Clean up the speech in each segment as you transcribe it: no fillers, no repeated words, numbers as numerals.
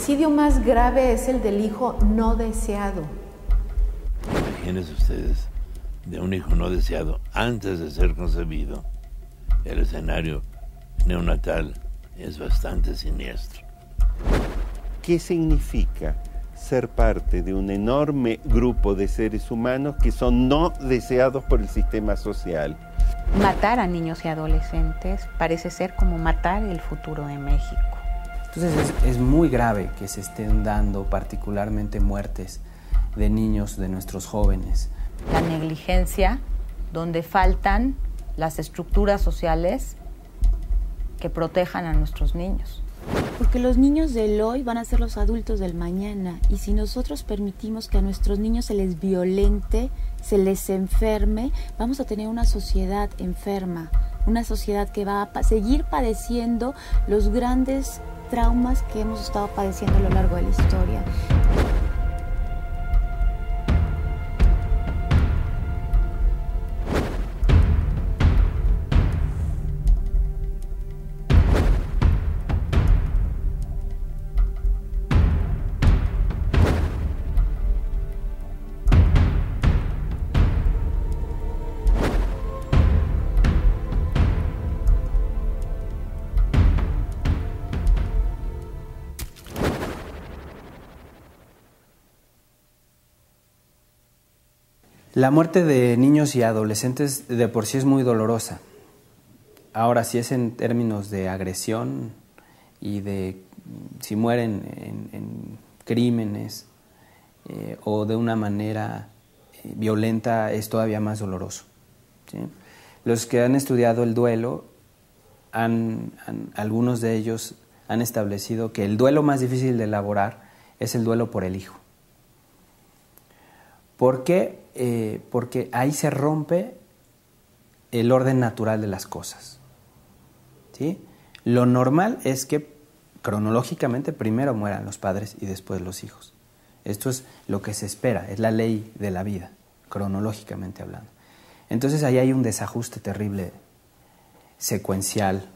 suicidio más grave es el del hijo no deseado. Imagínense ustedes, de un hijo no deseado antes de ser concebido, el escenario neonatal es bastante siniestro. ¿Qué significa ser parte de un enorme grupo de seres humanos que son no deseados por el sistema social? Matar a niños y adolescentes parece ser como matar el futuro de México. Entonces es muy grave que se estén dando particularmente muertes de niños, de nuestros jóvenes. La negligencia, donde faltan las estructuras sociales que protejan a nuestros niños. Porque los niños del hoy van a ser los adultos del mañana, y si nosotros permitimos que a nuestros niños se les violente, se les enferme, vamos a tener una sociedad enferma, una sociedad que va a seguir padeciendo los grandes traumas que hemos estado padeciendo a lo largo de la historia. La muerte de niños y adolescentes de por sí es muy dolorosa. Ahora, si es en términos de agresión y de si mueren en crímenes o de una manera violenta, es todavía más doloroso, ¿sí? Los que han estudiado el duelo, algunos de ellos han establecido que el duelo más difícil de elaborar es el duelo por el hijo. ¿Por qué? Porque ahí se rompe el orden natural de las cosas, ¿sí? Lo normal es que cronológicamente primero mueran los padres y después los hijos. Esto es lo que se espera, es la ley de la vida, cronológicamente hablando. Entonces ahí hay un desajuste terrible secuencial,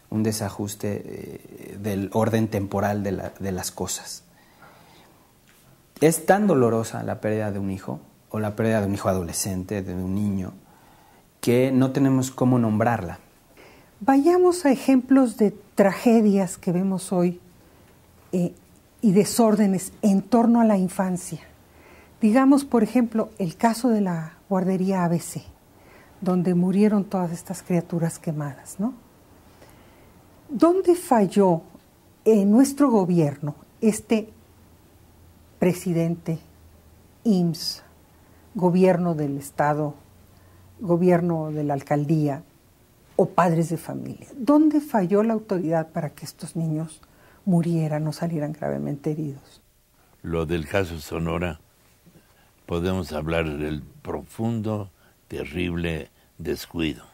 un desajuste del orden temporal de las cosas. Es tan dolorosa la pérdida de un hijo, o la pérdida de un hijo adolescente, de un niño, que no tenemos cómo nombrarla. Vayamos a ejemplos de tragedias que vemos hoy y desórdenes en torno a la infancia. Digamos, por ejemplo, el caso de la guardería ABC, donde murieron todas estas criaturas quemadas, ¿no? ¿Dónde falló en nuestro gobierno presidente, IMSS, gobierno del Estado, gobierno de la alcaldía o padres de familia? ¿Dónde falló la autoridad para que estos niños murieran o salieran gravemente heridos? Lo del caso Sonora, podemos hablar del profundo, terrible descuido.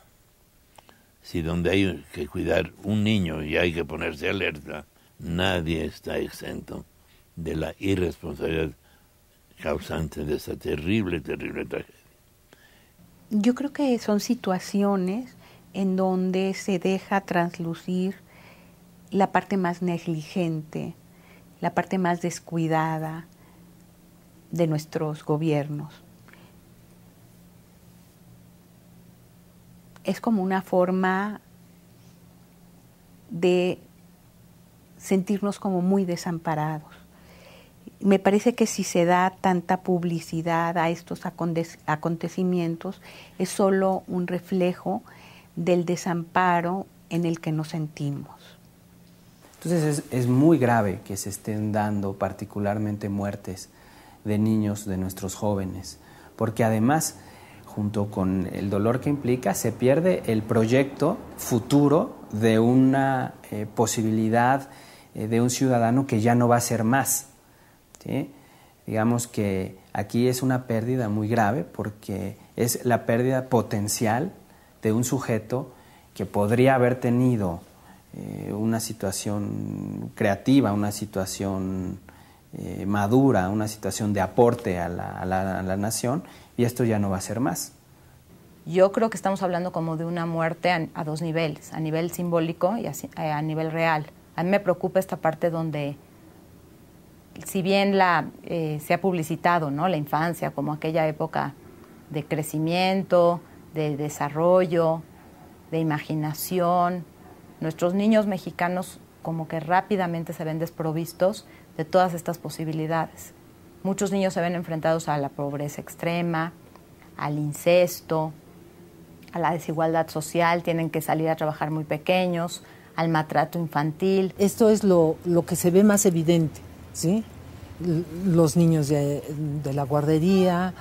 Si donde hay que cuidar un niño y hay que ponerse alerta, nadie está exento de la irresponsabilidad causante de esta terrible, terrible tragedia. Yo creo que son situaciones en donde se deja traslucir la parte más negligente, la parte más descuidada de nuestros gobiernos. Es como una forma de sentirnos como muy desamparados. Me parece que si se da tanta publicidad a estos acontecimientos, es solo un reflejo del desamparo en el que nos sentimos. Entonces es muy grave que se estén dando particularmente muertes de niños, de nuestros jóvenes, porque además, junto con el dolor que implica, se pierde el proyecto futuro de una posibilidad de un ciudadano que ya no va a ser más, ¿sí? Digamos que aquí es una pérdida muy grave porque es la pérdida potencial de un sujeto que podría haber tenido una situación creativa, una situación madura, una situación de aporte a la nación, y esto ya no va a ser más. Yo creo que estamos hablando como de una muerte a dos niveles, a nivel simbólico y a nivel real. A mí me preocupa esta parte donde si bien se ha publicitado, ¿no?, la infancia como aquella época de crecimiento, de desarrollo, de imaginación, nuestros niños mexicanos como que rápidamente se ven desprovistos de todas estas posibilidades. Muchos niños se ven enfrentados a la pobreza extrema, al incesto, a la desigualdad social, tienen que salir a trabajar muy pequeños, al maltrato infantil. Esto es lo que se ve más evidente, ¿sí? Los niños de la guardería,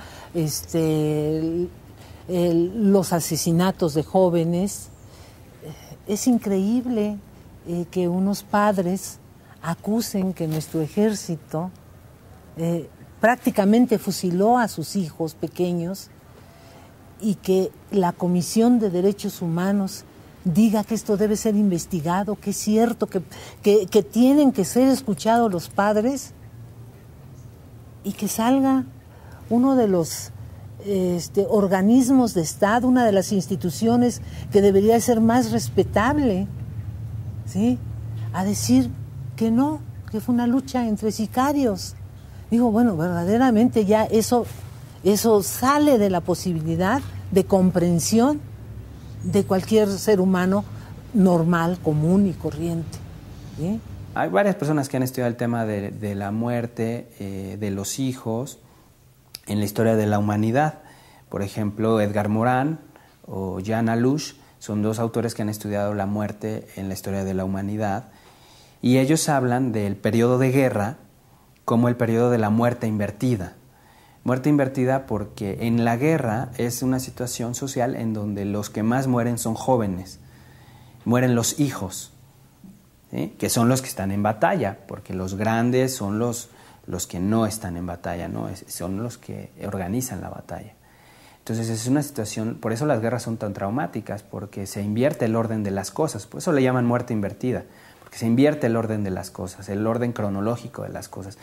los asesinatos de jóvenes. Es increíble que unos padres acusen que nuestro ejército prácticamente fusiló a sus hijos pequeños y que la Comisión de Derechos Humanos diga que esto debe ser investigado, que es cierto, que tienen que ser escuchados los padres, y que salga uno de los organismos de Estado, una de las instituciones que debería ser más respetable, ¿sí?, a decir que no, que fue una lucha entre sicarios. Digo, bueno, verdaderamente ya eso sale de la posibilidad de comprensión de cualquier ser humano normal, común y corriente, ¿sí? Hay varias personas que han estudiado el tema de la muerte, de los hijos, en la historia de la humanidad. Por ejemplo, Edgar Morin o Jean Alouche son dos autores que han estudiado la muerte en la historia de la humanidad, y ellos hablan del periodo de guerra como el periodo de la muerte invertida. Muerte invertida porque en la guerra es una situación social en donde los que más mueren son jóvenes, mueren los hijos, ¿sí?, que son los que están en batalla, porque los grandes son los que no están en batalla, ¿no? Son los que organizan la batalla. Entonces es una situación, por eso las guerras son tan traumáticas, porque se invierte el orden de las cosas, por eso le llaman muerte invertida, porque se invierte el orden de las cosas, el orden cronológico de las cosas,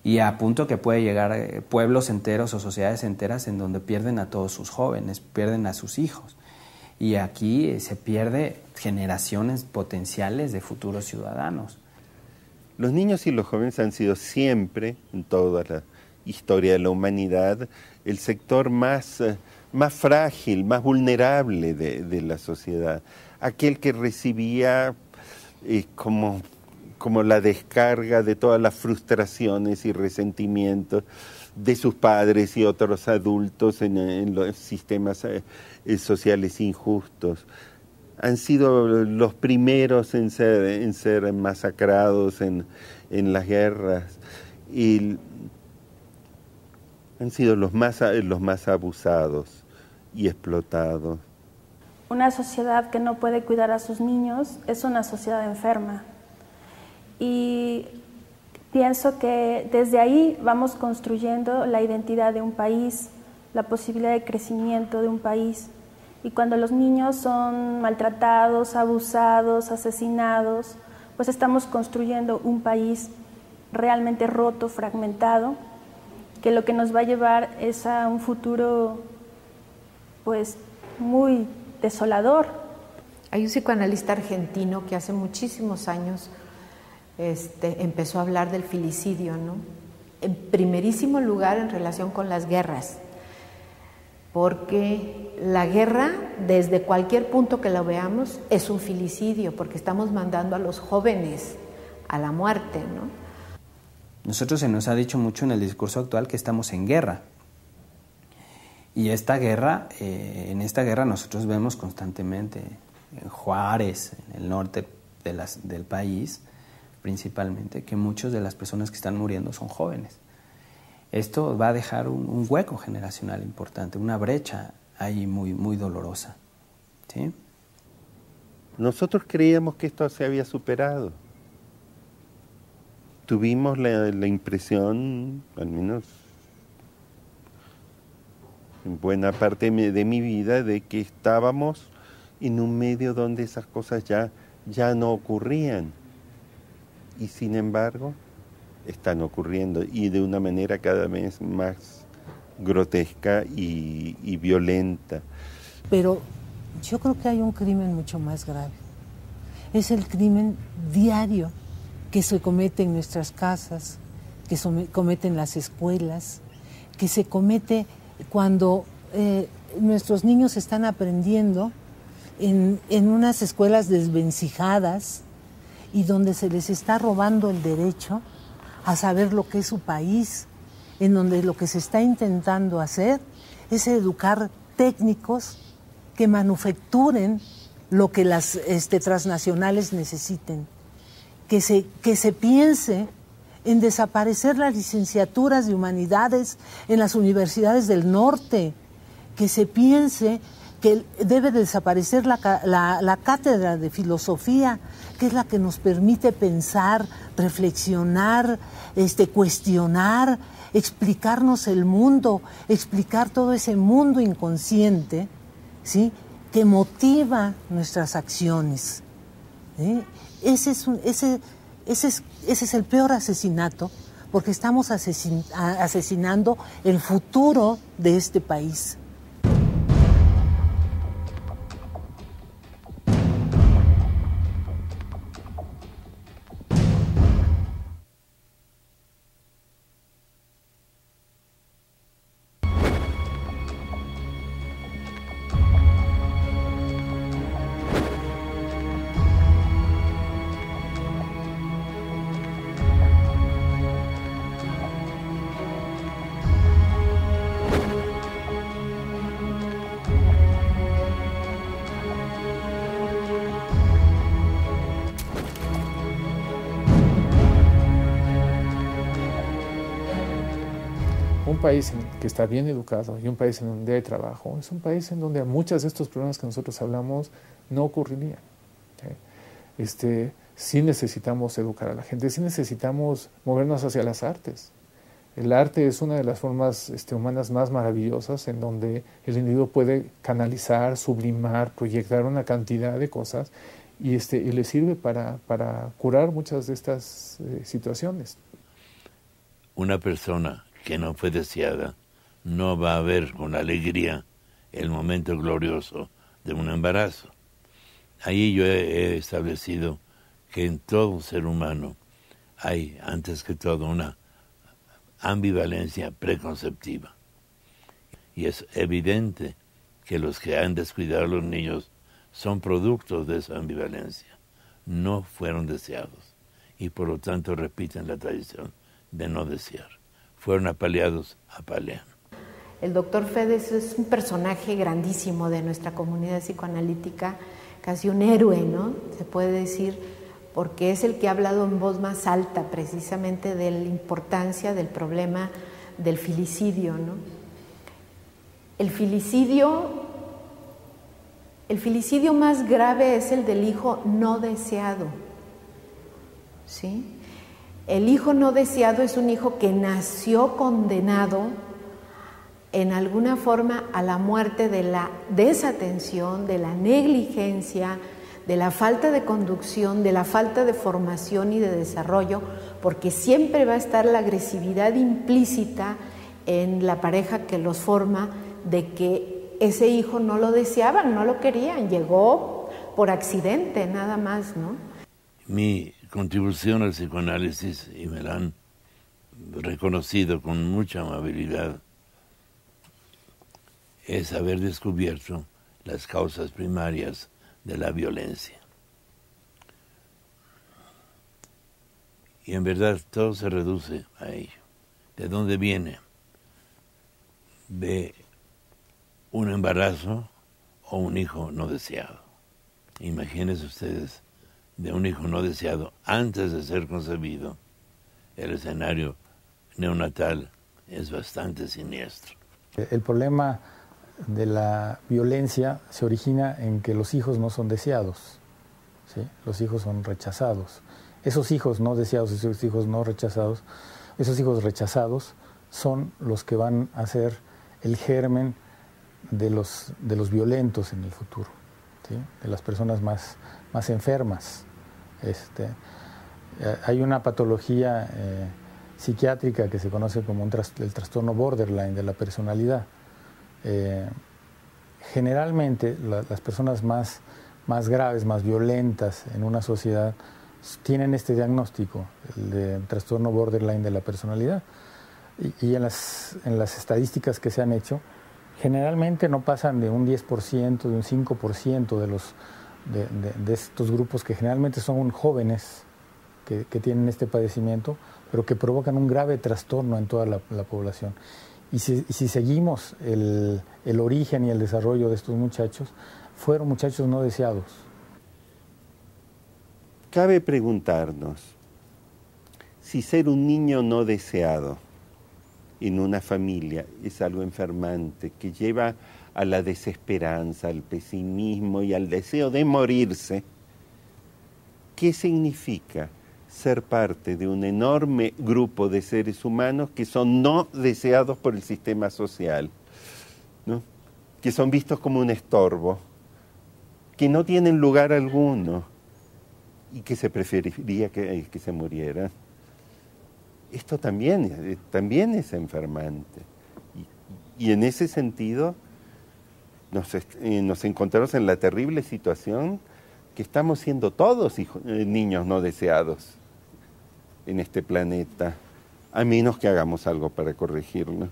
y a punto que puede llegar pueblos enteros o sociedades enteras en donde pierden a todos sus jóvenes, pierden a sus hijos, y aquí se pierde generaciones potenciales de futuros ciudadanos. Los niños y los jóvenes han sido siempre, en toda la historia de la humanidad, el sector más frágil, más vulnerable de la sociedad. Aquel que recibía como la descarga de todas las frustraciones y resentimientos de sus padres y otros adultos en los sistemas sociales injustos. Han sido los primeros en ser masacrados en las guerras, y han sido los más abusados y explotados. Una sociedad que no puede cuidar a sus niños es una sociedad enferma. Y pienso que desde ahí vamos construyendo la identidad de un país, la posibilidad de crecimiento de un país. Y cuando los niños son maltratados, abusados, asesinados, pues estamos construyendo un país realmente roto, fragmentado, que lo que nos va a llevar es a un futuro pues muy desolador. Hay un psicoanalista argentino que hace muchísimos años empezó a hablar del filicidio, ¿no? En primerísimo lugar en relación con las guerras, porque la guerra, desde cualquier punto que la veamos, es un filicidio, porque estamos mandando a los jóvenes a la muerte, ¿no? Nosotros se nos ha dicho mucho en el discurso actual que estamos en guerra. Y esta guerra, en esta guerra nosotros vemos constantemente en Juárez, en el norte del país, principalmente, que muchas de las personas que están muriendo son jóvenes. Esto va a dejar un hueco generacional importante, una brecha ahí muy, muy dolorosa, ¿sí? Nosotros creíamos que esto se había superado. Tuvimos la impresión, al menos en buena parte de mi vida, de que estábamos en un medio donde esas cosas ya no ocurrían. Y sin embargo, están ocurriendo, y de una manera cada vez más grotesca y violenta. Pero yo creo que hay un crimen mucho más grave. Es el crimen diario que se comete en nuestras casas, que cometen las escuelas, que se comete cuando nuestros niños están aprendiendo en unas escuelas desvencijadas y donde se les está robando el derecho a saber lo que es su país, en donde lo que se está intentando hacer es educar técnicos que manufacturen lo que las transnacionales necesiten, que se piense en desaparecer las licenciaturas de humanidades en las universidades del norte, que se piense que debe desaparecer la cátedra de filosofía, que es la que nos permite pensar, reflexionar, cuestionar, explicarnos el mundo, explicar todo ese mundo inconsciente, ¿sí?, que motiva nuestras acciones. ¿Sí? Ese es el peor asesinato, porque estamos asesinando el futuro de este país. Un país que está bien educado y un país en donde hay trabajo es un país en donde muchos de estos problemas que nosotros hablamos no ocurrirían. Sí necesitamos educar a la gente, sí necesitamos movernos hacia las artes. El arte es una de las formas humanas más maravillosas en donde el individuo puede canalizar, sublimar, proyectar una cantidad de cosas y le sirve para curar muchas de estas situaciones. Una persona que no fue deseada no va a ver con alegría el momento glorioso de un embarazo. Ahí yo he establecido que en todo ser humano hay, antes que todo, una ambivalencia preconceptiva. Y es evidente que los que han descuidado a los niños son productos de esa ambivalencia. No fueron deseados y por lo tanto repiten la tradición de no desear. Fueron apaleados, apalean. El doctor Fedes es un personaje grandísimo de nuestra comunidad psicoanalítica, casi un héroe, ¿no? Se puede decir, porque es el que ha hablado en voz más alta precisamente de la importancia del problema del filicidio, ¿no? El filicidio más grave es el del hijo no deseado, ¿sí? El hijo no deseado es un hijo que nació condenado en alguna forma a la muerte de la desatención, de la negligencia, de la falta de conducción, de la falta de formación y de desarrollo, porque siempre va a estar la agresividad implícita en la pareja que los forma de que ese hijo no lo deseaban, no lo querían, llegó por accidente nada más, ¿no? Mi contribución al psicoanálisis, y me la han reconocido con mucha amabilidad, es haber descubierto las causas primarias de la violencia. Y en verdad todo se reduce a ello. ¿De dónde viene? De un embarazo o un hijo no deseado. Imagínense ustedes, de un hijo no deseado antes de ser concebido, el escenario neonatal es bastante siniestro. El problema de la violencia se origina en que los hijos no son deseados, ¿sí? Los hijos son rechazados. Esos hijos no deseados, esos hijos no rechazados, esos hijos rechazados son los que van a ser el germen de los violentos en el futuro, ¿sí? De las personas más enfermas. Hay una patología psiquiátrica que se conoce como el trastorno borderline de la personalidad. Generalmente las personas más graves, más violentas en una sociedad tienen este diagnóstico, el de trastorno borderline de la personalidad. Y en las estadísticas que se han hecho, generalmente no pasan de un 10%, de un 5% de estos grupos que generalmente son jóvenes que tienen este padecimiento, pero que provocan un grave trastorno en toda la población. Y si seguimos el origen y el desarrollo de estos muchachos, fueron muchachos no deseados. Cabe preguntarnos si ser un niño no deseado en una familia es algo enfermante que lleva a la desesperanza, al pesimismo y al deseo de morirse. ¿Qué significa ser parte de un enorme grupo de seres humanos que son no deseados por el sistema social, ¿no? Que son vistos como un estorbo, que no tienen lugar alguno y que se preferiría que se murieran? Esto también es enfermante. Y en ese sentido nos encontramos en la terrible situación que estamos siendo todos niños no deseados en este planeta, a menos que hagamos algo para corregirlo.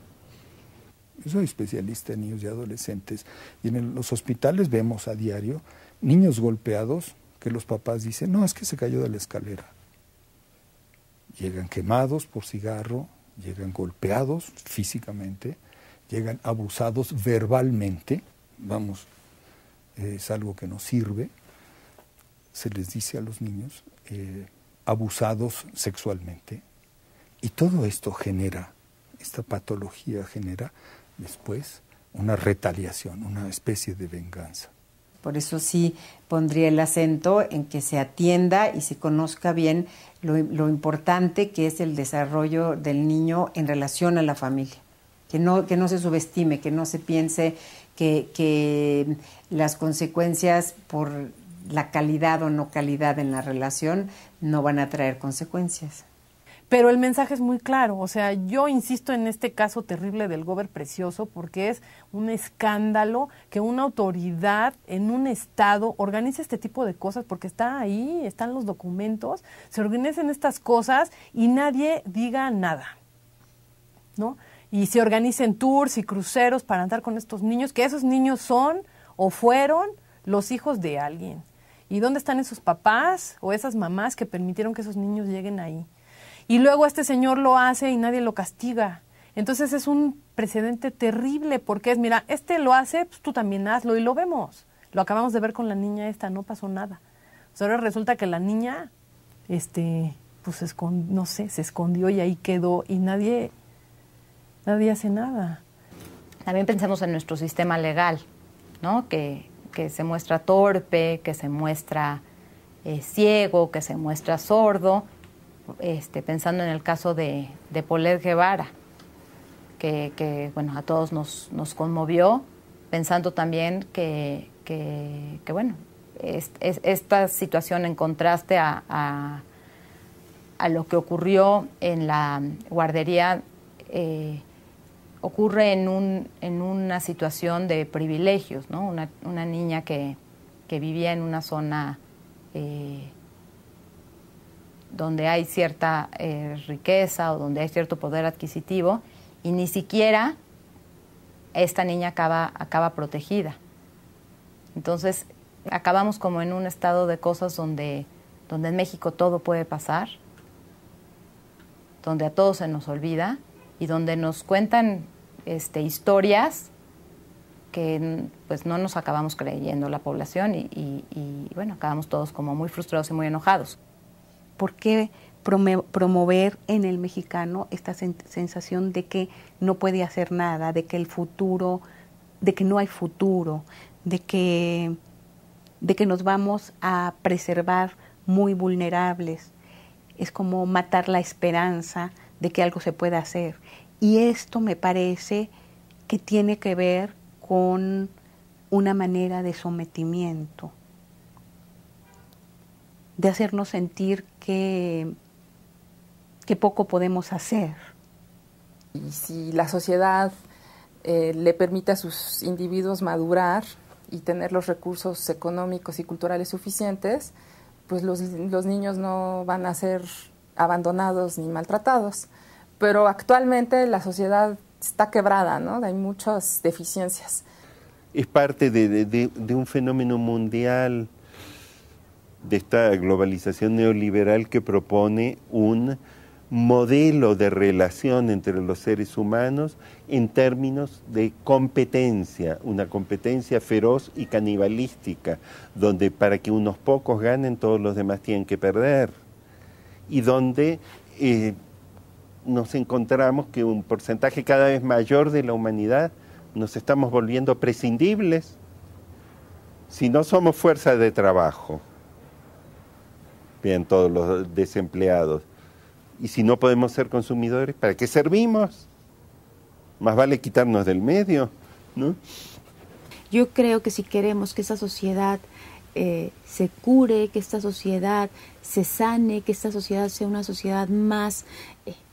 Yo soy especialista en niños y adolescentes y en los hospitales vemos a diario niños golpeados que los papás dicen, no, es que se cayó de la escalera. Llegan quemados por cigarro, llegan golpeados físicamente, llegan abusados verbalmente, es algo que no sirve, se les dice a los niños, abusados sexualmente. Y todo esto esta patología genera después una retaliación, una especie de venganza. Por eso sí pondría el acento en que se atienda y se conozca bien lo importante que es el desarrollo del niño en relación a la familia. Que no se subestime, que no se piense que las consecuencias por la calidad o no calidad en la relación no van a traer consecuencias. Pero el mensaje es muy claro, o sea, yo insisto en este caso terrible del Gober Precioso porque es un escándalo que una autoridad en un estado organice este tipo de cosas porque está ahí, están los documentos, se organizan estas cosas y nadie diga nada, ¿no? Y se organicen tours y cruceros para andar con estos niños, que esos niños son o fueron los hijos de alguien. ¿Y dónde están esos papás o esas mamás que permitieron que esos niños lleguen ahí? Y luego este señor lo hace y nadie lo castiga. Entonces es un precedente terrible porque es, mira, este lo hace, pues tú también hazlo y lo vemos. Lo acabamos de ver con la niña esta, no pasó nada. O sea, ahora resulta que la niña, pues se escondió y ahí quedó y nadie hace nada. También pensemos en nuestro sistema legal, ¿no? Que se muestra torpe, que se muestra ciego, que se muestra sordo. Pensando en el caso de Paulette Guevara, que bueno, a todos nos conmovió, pensando también que bueno, esta situación en contraste a lo que ocurrió en la guardería, ocurre en una situación de privilegios, ¿no? Una niña que vivía en una zona donde hay cierta riqueza o donde hay cierto poder adquisitivo y ni siquiera esta niña acaba protegida. Entonces acabamos como en un estado de cosas donde en México todo puede pasar, donde a todos se nos olvida y donde nos cuentan historias que pues no nos acabamos creyendo la población y bueno, acabamos todos como muy frustrados y muy enojados. ¿Por qué promover en el mexicano esta sensación de que no puede hacer nada, de que de que no hay futuro, de que nos vamos a preservar muy vulnerables? Es como matar la esperanza de que algo se pueda hacer. Y esto me parece que tiene que ver con una manera de sometimiento, de hacernos sentir que poco podemos hacer. Y si la sociedad le permite a sus individuos madurar y tener los recursos económicos y culturales suficientes, pues los niños no van a ser abandonados ni maltratados. Pero actualmente la sociedad está quebrada, ¿no? Hay muchas deficiencias. Es parte de un fenómeno mundial, de esta globalización neoliberal que propone un modelo de relación entre los seres humanos en términos de competencia, una competencia feroz y canibalística, donde para que unos pocos ganen, todos los demás tienen que perder, y donde nos encontramos que un porcentaje cada vez mayor de la humanidad nos estamos volviendo prescindibles si no somos fuerza de trabajo. Bien, todos los desempleados. Y si no podemos ser consumidores, ¿para qué servimos? Más vale quitarnos del medio, ¿no? Yo creo que si queremos que esta sociedad se cure, que esta sociedad se sane, que esta sociedad sea una sociedad más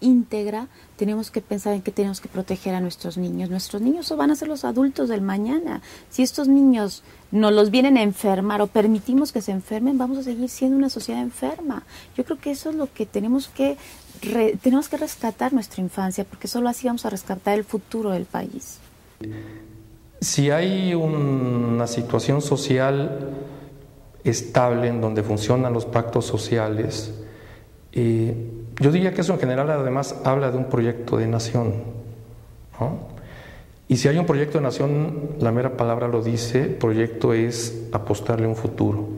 íntegra, tenemos que pensar en que tenemos que proteger a nuestros niños. Nuestros niños van a ser los adultos del mañana. Si estos niños nos los vienen a enfermar o permitimos que se enfermen, vamos a seguir siendo una sociedad enferma. Yo creo que eso es lo que tenemos que rescatar nuestra infancia, porque solo así vamos a rescatar el futuro del país. Si hay una situación social estable en donde funcionan los pactos sociales, yo diría que eso en general además habla de un proyecto de nación, ¿no? Y si hay un proyecto de nación, la mera palabra lo dice, proyecto es apostarle un futuro.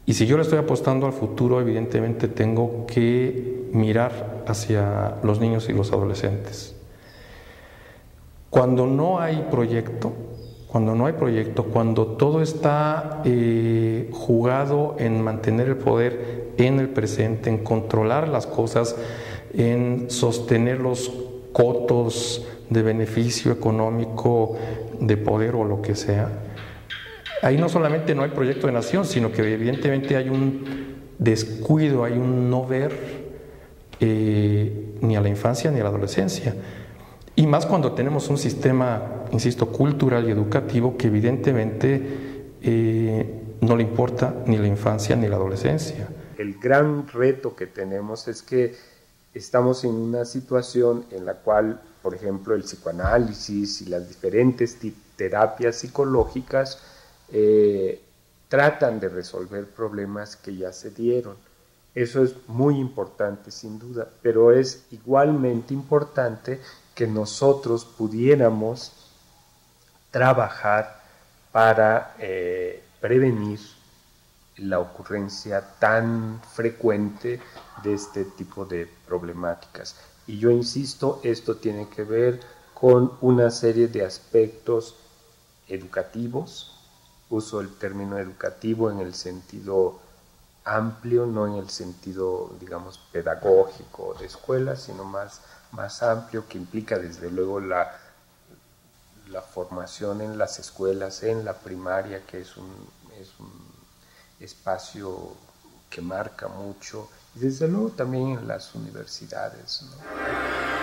Y si yo le estoy apostando al futuro, evidentemente tengo que mirar hacia los niños y los adolescentes. Cuando no hay proyecto, cuando todo está jugado en mantener el poder en el presente, en controlar las cosas, en sostener los cotos de beneficio económico, de poder o lo que sea, ahí no solamente no hay proyecto de nación, sino que evidentemente hay un descuido, hay un no ver ni a la infancia ni a la adolescencia. Y más cuando tenemos un sistema, insisto, cultural y educativo que evidentemente no le importa ni la infancia ni la adolescencia. El gran reto que tenemos es que estamos en una situación en la cual, por ejemplo, el psicoanálisis y las diferentes terapias psicológicas tratan de resolver problemas que ya se dieron. Eso es muy importante, sin duda, pero es igualmente importante que nosotros pudiéramos trabajar para prevenir la ocurrencia tan frecuente de este tipo de problemáticas. Y yo insisto, esto tiene que ver con una serie de aspectos educativos. Uso el término educativo en el sentido amplio, no en el sentido, digamos, pedagógico de escuela, sino más amplio, que implica desde luego la formación en las escuelas, en la primaria, que es un espacio que marca mucho, y desde luego también en las universidades, ¿no?